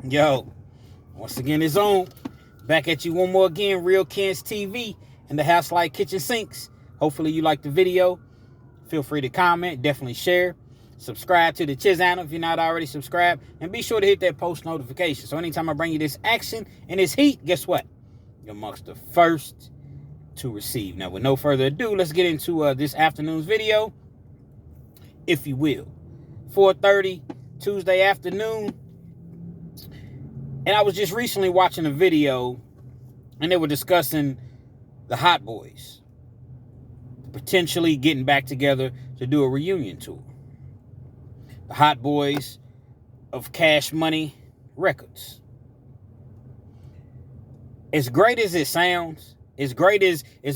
Yo, once again, it's on. Back at you one more again, Real Kens TV and the House Light Kitchen Sinks. Hopefully you like the video. Feel free to comment, definitely share. Subscribe to the channel if you're not already subscribed. And be sure to hit that post notification. So anytime I bring you this action and this heat, guess what? You're amongst the first to receive. Now, with no further ado, let's get into this afternoon's video, if you will. 4:30 Tuesday afternoon. And I was just recently watching a video, and they were discussing the Hot Boys potentially getting back together to do a reunion tour. The Hot Boys of Cash Money Records. As great as it sounds, as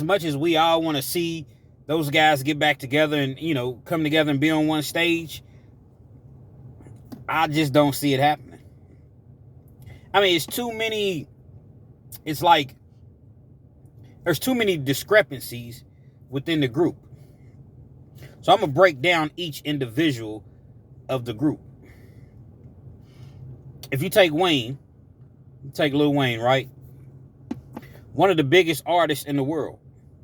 much as we all want to see those guys get back together and, come together and be on one stage, I just don't see it happening. I mean, it's like there's too many discrepancies within the group. So I'm going to break down each individual of the group. If you take Wayne, you take Lil Wayne, right? One of the biggest artists in the world.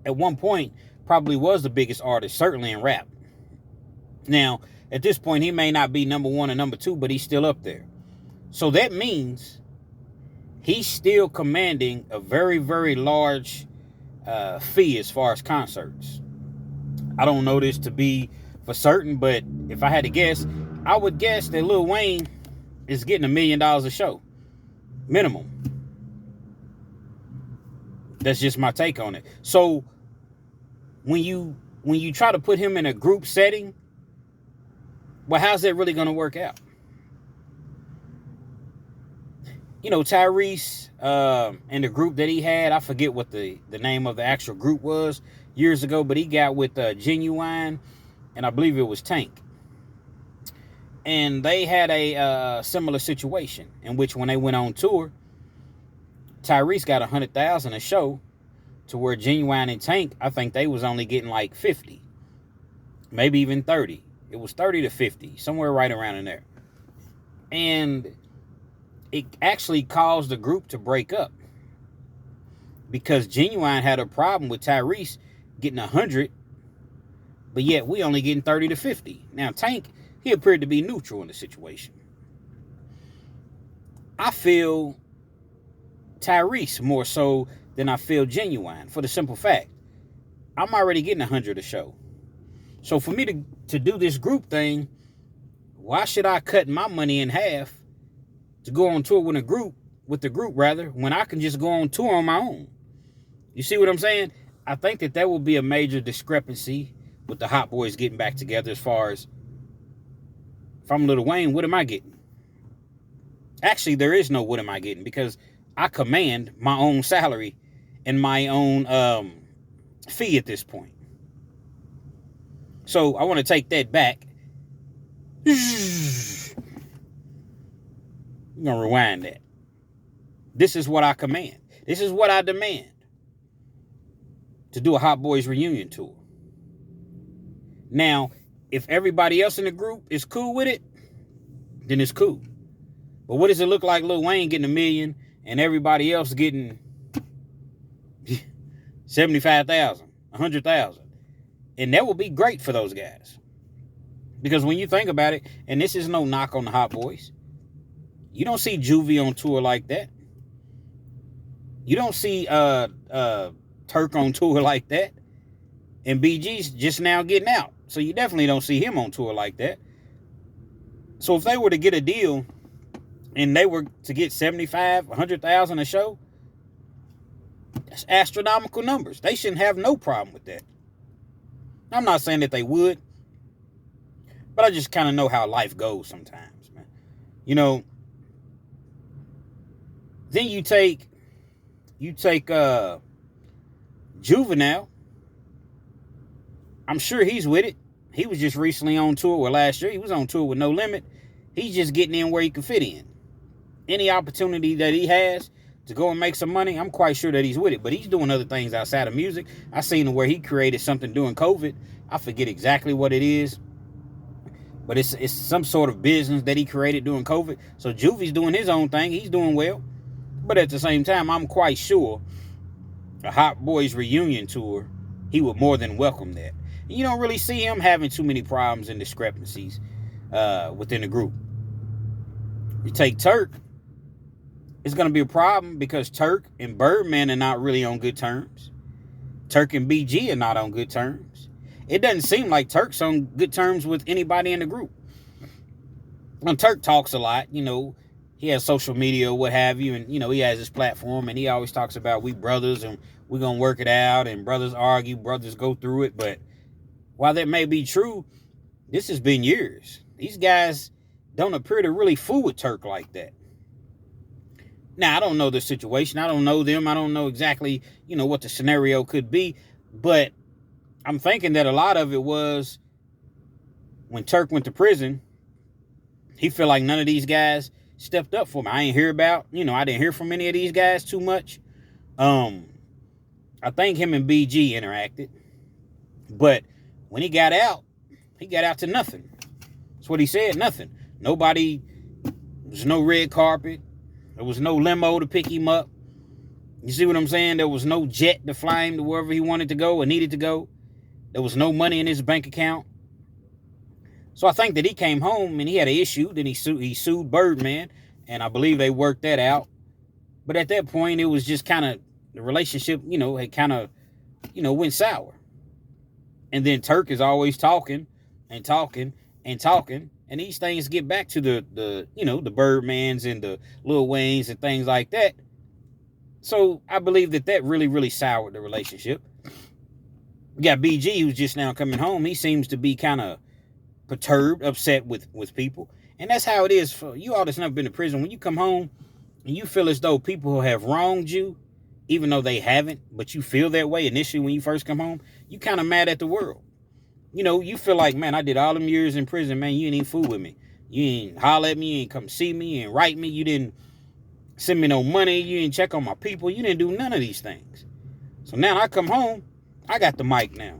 At one point, probably was the biggest artist, certainly in rap. Now, at this point, he may not be number one or number two, but he's still up there. So that means he's still commanding a very, very large fee as far as concerts. I don't know this to be for certain, but if I had to guess, I would guess that Lil Wayne is getting $1 million a show. Minimum. That's just my take on it. So when you try to put him in a group setting, well, how's that really going to work out? Tyrese and the group that he had, I forget what the name of the actual group was years ago, but he got with Genuine, and I believe it was Tank. And they had a similar situation in which when they went on tour, Tyrese got $100,000 a show, to where Genuine and Tank, I think they was only getting like 50, maybe even 30. It was 30 to 50, somewhere right around in there. And it actually caused the group to break up because Genuine had a problem with Tyrese getting 100, but yet we only getting 30 to 50. Now, Tank, he appeared to be neutral in the situation. I feel Tyrese more so than I feel Genuine, for the simple fact, I'm already getting 100 a show. So for me to do this group thing, why should I cut my money in half to go on tour with the group, when I can just go on tour on my own? You see what I'm saying? I think that will be a major discrepancy with the Hot Boys getting back together, as far as, if I'm Lil Wayne, what am I getting? Actually, there is no what am I getting, because I command my own salary and my own fee at this point. So I want to take that back. We're going to rewind that. This is what I command. This is what I demand. To do a Hot Boys reunion tour. Now, if everybody else in the group is cool with it, then it's cool. But what does it look like Lil Wayne getting $1 million and everybody else getting 75,000, 100,000? And that would be great for those guys. Because when you think about it, and this is no knock on the Hot Boys, you don't see Juvie on tour like that. You don't see Turk on tour like that. And BG's just now getting out. So you definitely don't see him on tour like that. So if they were to get a deal and they were to get 75, 100,000 a show, that's astronomical numbers. They shouldn't have no problem with that. I'm not saying that they would, but I just kind of know how life goes sometimes, man. Then you take Juvenile. I'm sure he's with it. He was just recently on tour, last year he was on tour with No Limit. He's just getting in where he can fit in. Any opportunity that he has to go and make some money, I'm quite sure that he's with it. But he's doing other things outside of music. I seen where he created something during COVID. I forget exactly what it is. But it's some sort of business that he created during COVID. So Juvie's doing his own thing. He's doing well. But at the same time, I'm quite sure a Hot Boys Reunion tour, he would more than welcome that. You don't really see him having too many problems and discrepancies within the group. You take Turk, it's going to be a problem because Turk and Birdman are not really on good terms. Turk and BG are not on good terms. It doesn't seem like Turk's on good terms with anybody in the group. When Turk talks a lot, he has social media or what have you, and, he has his platform, and he always talks about we brothers, and we're going to work it out, and brothers argue, brothers go through it. But while that may be true, this has been years. These guys don't appear to really fool with Turk like that. Now, I don't know the situation. I don't know them. I don't know exactly, what the scenario could be. But I'm thinking that a lot of it was when Turk went to prison, he felt like none of these guys stepped up for me. I ain't hear about, I didn't hear from any of these guys too much. I think him and BG interacted. But when he got out to nothing. That's what he said, nothing. Nobody, there's no red carpet. There was no limo to pick him up. You see what I'm saying? There was no jet to fly him to wherever he wanted to go or needed to go. There was no money in his bank account. So I think that he came home and he had an issue. Then he sued Birdman, and I believe they worked that out. But at that point, it was just kind of, the relationship, had kind of, went sour. And then Turk is always talking and talking and talking. And these things get back to the Birdmans and the Lil Waynes and things like that. So I believe that really, really soured the relationship. We got BG, who's just now coming home. He seems to be kind of perturbed, upset with people. And that's how it is for you all that's never been to prison. When you come home and you feel as though people have wronged you, even though they haven't, but you feel that way initially when you first come home, you kind of mad at the world. You feel like, man, I did all them years in prison, man, you ain't even fool with me. You ain't holler at me, you ain't come see me, you ain't write me, you didn't send me no money, you didn't check on my people, you didn't do none of these things. So now I come home, I got the mic now.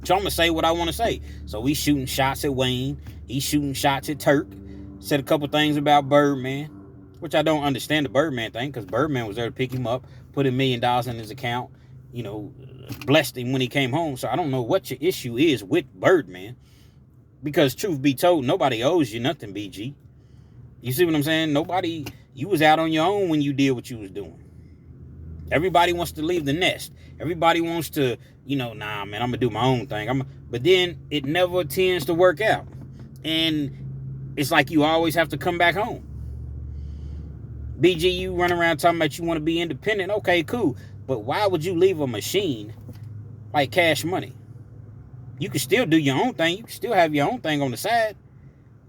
So I'm going to say what I want to say. So we shooting shots at Wayne, he's shooting shots at Turk, said a couple things about Birdman, which I don't understand the Birdman thing, because Birdman was there to pick him up, put $1 million in his account, blessed him when he came home. So I don't know what your issue is with Birdman, because truth be told, nobody owes you nothing, BG. You see what I'm saying? You was out on your own when you did what you was doing. Everybody wants to leave the nest. Everybody wants to, nah, man, I'm going to do my own thing. But then it never tends to work out. And it's like you always have to come back home. BG, you run around talking about you want to be independent. Okay, cool. But why would you leave a machine like Cash Money? You can still do your own thing. You can still have your own thing on the side,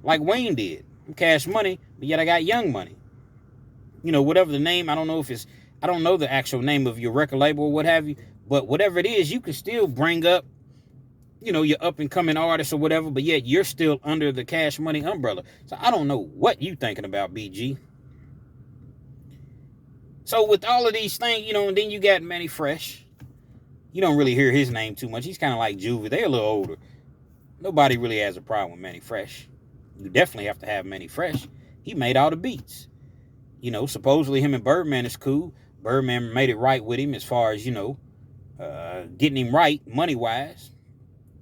like Wayne did. Cash Money, but yet I got Young Money. Whatever the name, I don't know the actual name of your record label or what have you, but whatever it is, you can still bring up, your up and coming artist or whatever, but yet you're still under the Cash Money umbrella. So I don't know what you thinking about, BG. So with all of these things, and then you got Manny Fresh. You don't really hear his name too much. He's kind of like Juvie. They're a little older. Nobody really has a problem with Manny Fresh. You definitely have to have Manny Fresh. He made all the beats. Supposedly him and Birdman is cool. Birdman made it right with him as far as, getting him right money-wise.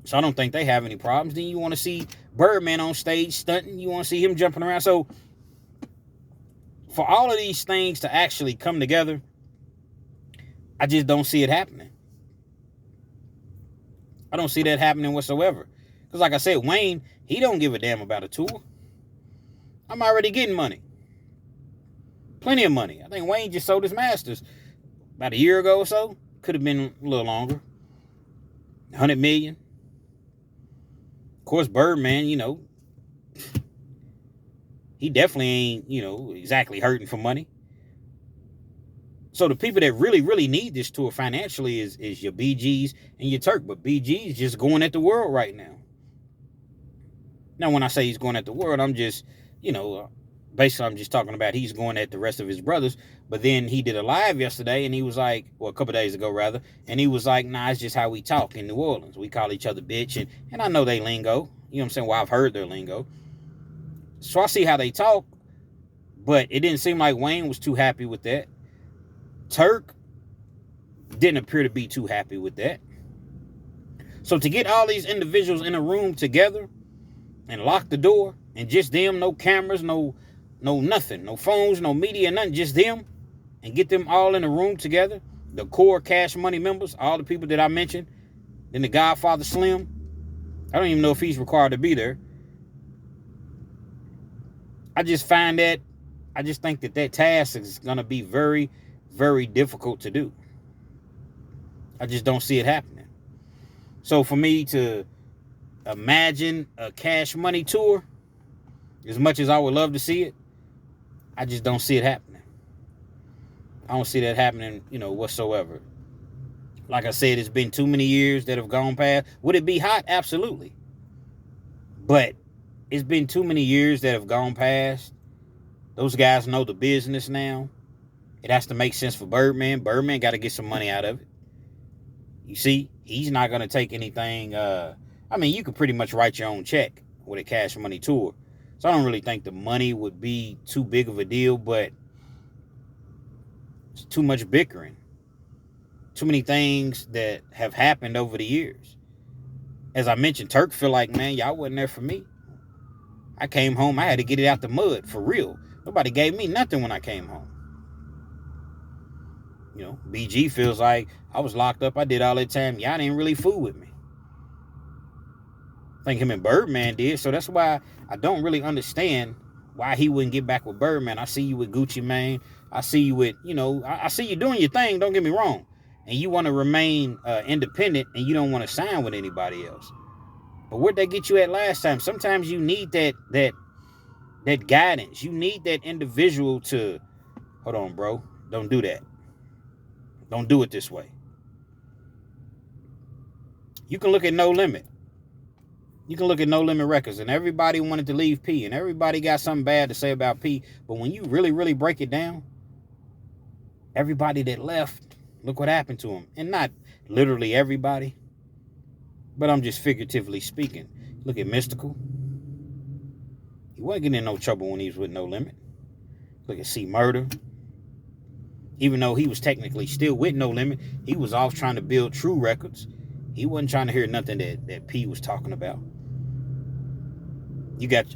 So I don't think they have any problems. Then you want to see Birdman on stage stunting. You want to see him jumping around. So for all of these things to actually come together, I just don't see it happening. I don't see that happening whatsoever. Because like I said, Wayne, he don't give a damn about a tour. I'm already getting money. Plenty of money. I think Wayne just sold his masters about a year ago or so. Could have been a little longer. 100 million. Of course, Birdman, he definitely ain't, exactly hurting for money. So the people that really, really need this tour financially is your BGs and your Turk. But BG's just going at the world right now. Now, when I say he's going at the world, I'm just, basically, I'm just talking about he's going at the rest of his brothers. But then he did a live yesterday, and he was like, well, a couple days ago, rather, and he was like, nah, it's just how we talk in New Orleans. We call each other bitch, and I know they lingo. You know what I'm saying? Well, I've heard their lingo. So I see how they talk, but it didn't seem like Wayne was too happy with that. Turk didn't appear to be too happy with that. So to get all these individuals in a room together and lock the door, and just them, no cameras, no nothing, no phones, no media, nothing, just them, and get them all in a room together, the core Cash Money members, all the people that I mentioned, then the Godfather Slim, I don't even know if he's required to be there. I just think that task is going to be very, very difficult to do. I just don't see it happening. So for me to imagine a Cash Money tour, as much as I would love to see it, I just don't see it happening. I don't see that happening, whatsoever. Like I said, it's been too many years that have gone past. Would it be hot? Absolutely. But it's been too many years that have gone past. Those guys know the business now. It has to make sense for Birdman. Birdman got to get some money out of it. You see, he's not going to take anything. You could pretty much write your own check with a Cash Money tour. So I don't really think the money would be too big of a deal, but it's too much bickering. Too many things that have happened over the years. As I mentioned, Turk feel like, man, y'all wasn't there for me. I came home, I had to get it out the mud, for real. Nobody gave me nothing when I came home. BG feels like I was locked up, I did all that time, y'all didn't really fool with me. I think him and Birdman did, so that's why I don't really understand why he wouldn't get back with Birdman. I see you with Gucci Mane. I see you with, I see you doing your thing, don't get me wrong. And you want to remain independent, and you don't want to sign with anybody else. But where'd they get you at last time? Sometimes you need that guidance. You need that individual to, hold on, bro. Don't do that. Don't do it this way. You can look at No Limit. You can look at No Limit Records, and everybody wanted to leave P, and everybody got something bad to say about P. But when you really, really break it down, everybody that left, look what happened to them. And not literally everybody, but I'm just figuratively speaking. Look at Mystical. He wasn't getting in no trouble when he was with No Limit. Look at C Murder. Even though he was technically still with No Limit, he was off trying to build True Records. He wasn't trying to hear nothing that P was talking about. You got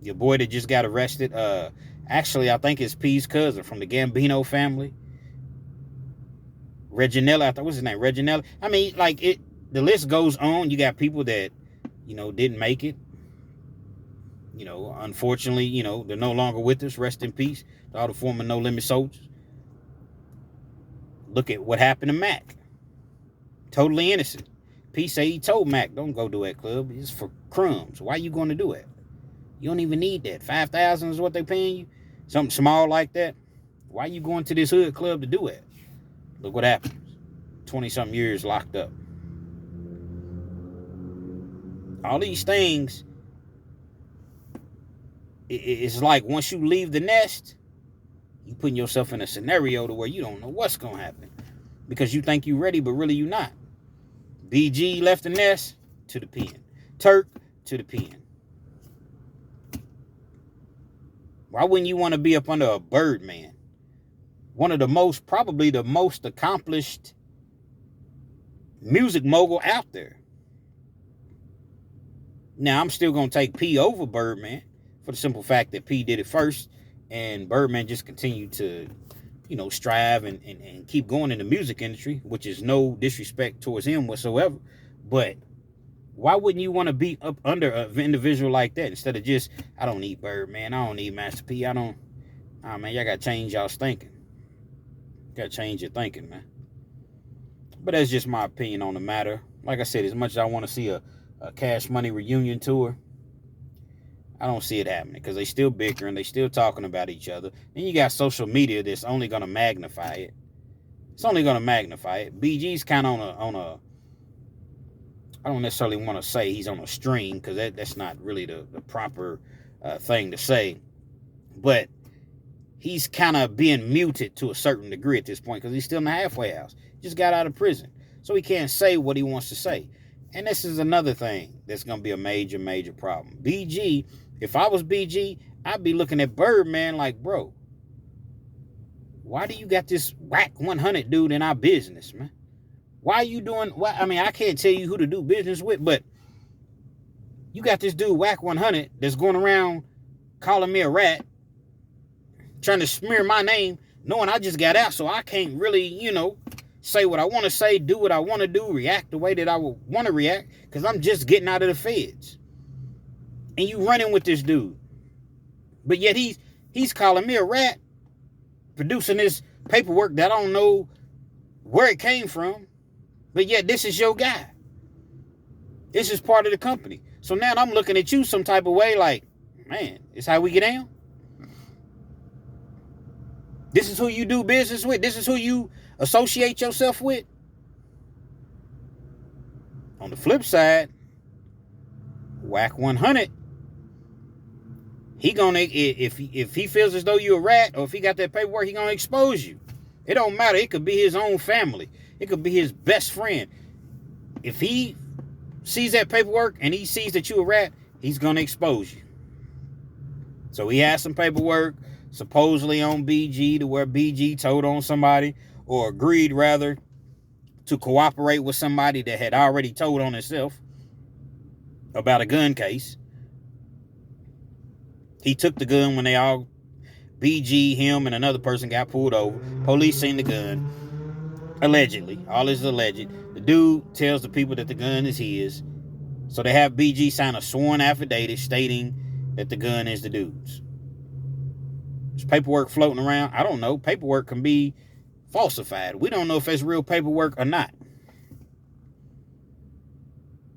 your boy that just got arrested. Actually, I think it's P's cousin from the Gambino family. Reginella, I thought, what's his name? Reginella. The list goes on. You got people that, didn't make it. Unfortunately, they're no longer with us. Rest in peace to all the former No Limit soldiers. Look at what happened to Mac. Totally innocent. P say he told Mac, don't go do that club. It's for crumbs. Why you going to do it? You don't even need that. $5,000 is what they paying you. Something small like that. Why you going to this hood club to do it? Look what happens. 20-something years locked up. All these things, it's like once you leave the nest, you putting yourself in a scenario to where you don't know what's going to happen. Because you think you're ready, but really you're not. BG left the nest to the pen. Turk to the pen. Why wouldn't you want to be up under a Birdman? One of probably the most accomplished music mogul out there. Now, I'm still going to take P over Birdman for the simple fact that P did it first, and Birdman just continued to, strive and keep going in the music industry, which is no disrespect towards him whatsoever. But why wouldn't you want to be up under an individual like that instead of just, I don't need Birdman, I don't need Master P, man, y'all got to change y'all's thinking. Got to change your thinking, man. But that's just my opinion on the matter. Like I said, as much as I want to see a Cash Money reunion tour, I don't see it happening because they still bickering, they still talking about each other. Then you got social media that's only going to magnify it. It's only going to magnify it. BG's kind of on a I don't necessarily want to say he's on a stream because that's not really the proper thing to say. But he's kind of being muted to a certain degree at this point because he's still in the halfway house. He just got out of prison. So he can't say what he wants to say. And this is another thing that's going to be a major, major problem. BG, if I was BG, I'd be looking at Birdman like, bro, why do you got this whack 100 dude in our business, man? Why are you doing, I mean, I can't tell you who to do business with, but you got this dude whack 100 that's going around calling me a rat, trying to smear my name, knowing I just got out, so I can't really, say what I want to say, do what I want to do, react the way that I would want to react, because I'm just getting out of the feds. And you running with this dude. But yet he's calling me a rat, producing this paperwork that I don't know where it came from, but yet this is your guy. This is part of the company. So now I'm looking at you some type of way like, man, it's how we get down? This is who you do business with? This is who you associate yourself with? On the flip side, whack 100, he gonna, if he feels as though you're a rat, or if he got that paperwork, he gonna expose you. It don't matter. It could be his own family. It could be his best friend. If he sees that paperwork and he sees that you're a rat, he's gonna expose you. So he has some paperwork supposedly on BG to where BG told on somebody, or agreed rather to cooperate with somebody that had already told on himself about a gun case. He took the gun when they all, BG, him, and another person got pulled over. Police seen the gun. Allegedly. All is alleged. The dude tells the people that the gun is his. So they have BG sign a sworn affidavit stating that the gun is the dude's. There's paperwork floating around. I don't know. Paperwork can be falsified. We don't know if it's real paperwork or not.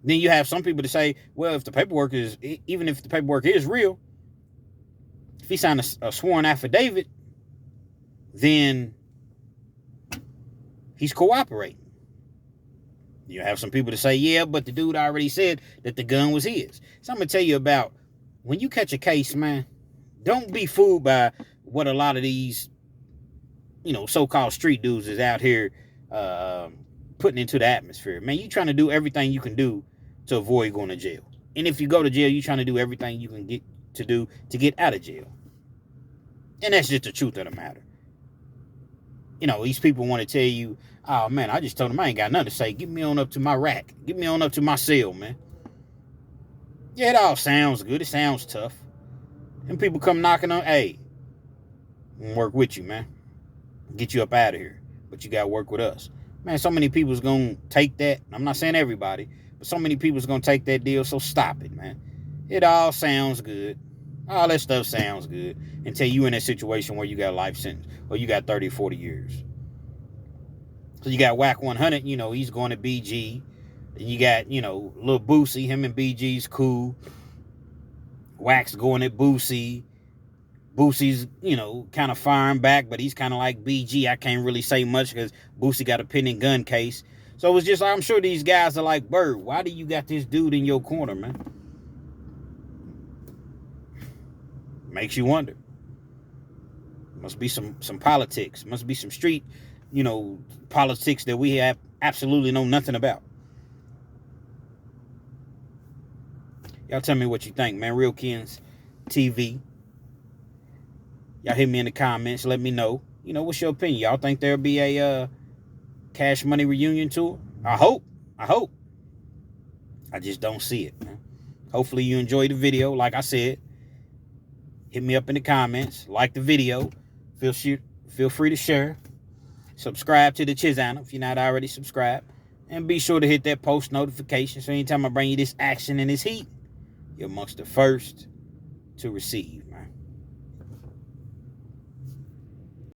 Then you have some people to say, well, if the paperwork is, even if the paperwork is real, if he signed a sworn affidavit, then he's cooperating. You have some people to say, yeah, but the dude already said that the gun was his. So I'm going to tell you about, when you catch a case, man, don't be fooled by what a lot of these, so-called street dudes is out here putting into the atmosphere. Man, you trying to do everything you can do to avoid going to jail. And if you go to jail, you're trying to do everything you can do to get out of jail. And that's just the truth of the matter. These people want to tell you, oh, man, I just told them I ain't got nothing to say. Get me on up to my rack. Get me on up to my cell, man. Yeah, it all sounds good. It sounds tough. And people come knocking on, hey, I'm gonna work with you, man. Get you up out of here. But you got to work with us. Man, so many people's going to take that. I'm not saying everybody, but so many people's going to take that deal, so stop it, man. It all sounds good. All that stuff sounds good until you in a situation where you got a life sentence or you got 30, 40 years. So you got Whack 100, he's going to BG. Then you got, little Boosie, him and BG's cool. Whack's going at Boosie. Boosie's, kind of firing back, but he's kind of like BG. I can't really say much because Boosie got a pending gun case. So it's just, I'm sure these guys are like, Bird, why do you got this dude in your corner, man? Makes you wonder. Must be some politics. Must be some street, politics that we have absolutely know nothing about. Y'all tell me what you think, man. Realkins TV. Y'all hit me in the comments. Let me know. What's your opinion? Y'all think there'll be a Cash Money reunion tour? I hope. I just don't see it, man. Hopefully you enjoyed the video. Like I said, hit me up in the comments. Like the video. Feel free to share. Subscribe to the channel if you're not already subscribed. And be sure to hit that post notification so anytime I bring you this action and this heat, you're amongst the first to receive, man.